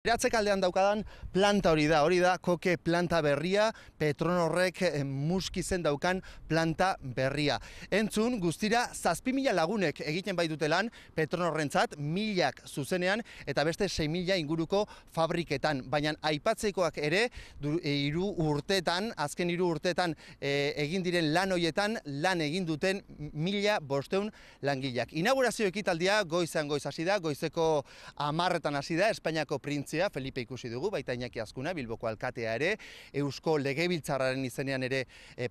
Eratzekaldean daukadan planta hori da koke planta berria, Petronorrek Muskizen daukan planta berria. Entzun, guztira 7.000 lagunek egiten baitute lan Petronorrentzat, 1.000 zuzenean eta beste 6.000 inguruko fabriketan. Baina aipatzekoak ere, azken 3 urteetan egin diren lan hoietan, lan egin duten 1.500 langileak. Inaugurazio ekitaldia goizan goiz hasi da, goizeko 10:00 hasi da, Espainiako printzia Felipe ikusi dugu, baita Iñaki Azkuna, Bilboko alkatea ere, Eusko Legebiltzarraren izenean ere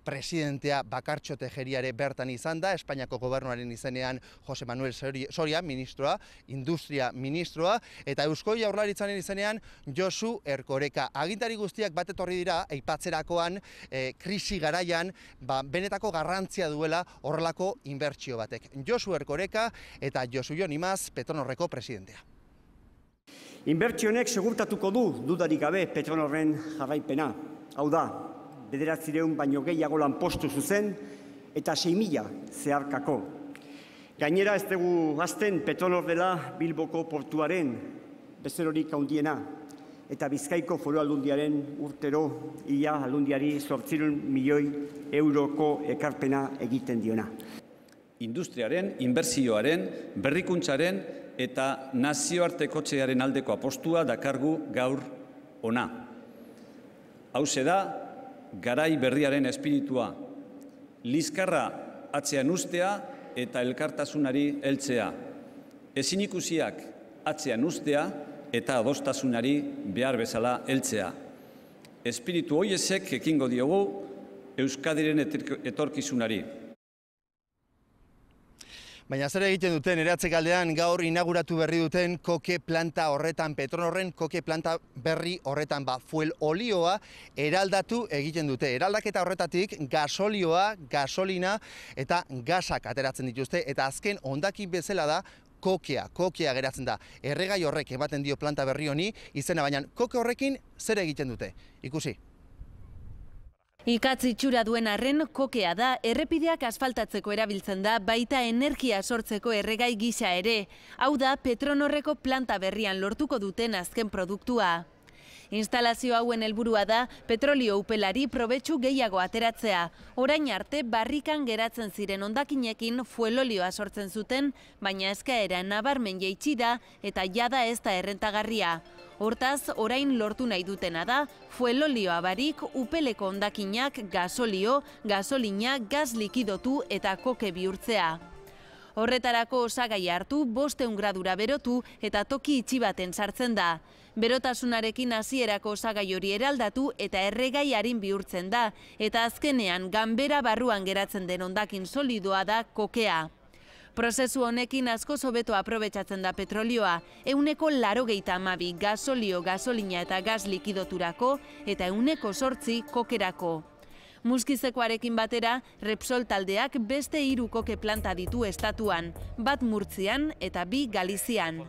presidentea Bakartxo Tejeriare bertan izan da, Espainiako gobernuaren izenean Jose Manuel Soria, ministroa, industria ministroa, eta Eusko Jaurlaritzaren izenean Josu Erkoreka. Agintari guztiak bat etorri dira, aipatzerakoan, krisi garaian, benetako garrantzia duela horrelako inbertsio batek. Josu Erkoreka eta Josu Jon Imaz, Petronorreko presidentea. Inbertsionek segurtatuko du dudarik gabe Petronorren jarraipena. Hau da, 900 baino gehiago lanpostu zuzen eta 6.000 zeharkako. Gainera ez dugu azten Petronor dela Bilboko portuaren bezerorik handiena eta Bizkaiko Foru Aldundiaren urtero ia aldundiari 800 milioi euroko ekarpena egiten diona. Industriaren, inbertsioaren, berrikuntzaren eta nazioartekotzearen aldeko apostua dakargu gaur ona. Hauxe da, garai berriaren espiritua, liskarra atzean ustea eta elkartasunari heltzea. Ezin ikusiak atzean ustea eta adostasunari behar bezala heltzea. Espiritu horiek ekingo diogu Euskadiren etorkizunari. Baina zer egiten duten Eratzekaldean gaur inauguratu berri duten koke planta horretan, Petronorren koke planta berri horretan, fuel olioa eraldatu egiten dute. Eraldaketa horretatik gasolioa, gasolina eta gasak ateratzen dituzte eta azken hondakin bezala da kokea geratzen da. Erregai horrek ematen dio planta berri honi izena, baina koke horrekin zer egiten dute? Ikusi. Ikatz itxura duen arren kokea da, errepideak asfaltatzeko erabiltzen da, baita energia sortzeko erregai gisa ere. Hau da, Petronorreko planta berrian lortuko duten azken produktua. Instalazio hauen helburua da, petrolio upelari probetxu gehiago ateratzea. Orain arte, barrikan geratzen ziren hondakinekin fuelolioa sortzen zuten, baina eskaera nabarmen jaitsi da eta jada ez da errentagarria. Hortaz, orain lortu nahi dutena da, fuelolioa barik upeleko hondakinak gasolio, gasolina, gas likidotu eta koke bihurtzea. Horretarako osagai hartu, 500 gradura berotu eta toki itxi baten sartzen da. Berotasunarekin hasierako osagai hori eraldatu eta erregai arin bihurtzen da, eta azkenean ganbera barruan geratzen den hondakin solidoa da kokea. Prozesu honekin asko hobeto aprobetxatzen da petrolioa, 82% gasolio, gasolina eta gas likidoturako eta 8% kokerako. Muskizekoarekin batera, Repsol taldeak beste 3 koke planta ditu estatuan, bat Murtzian eta 2 Galizian.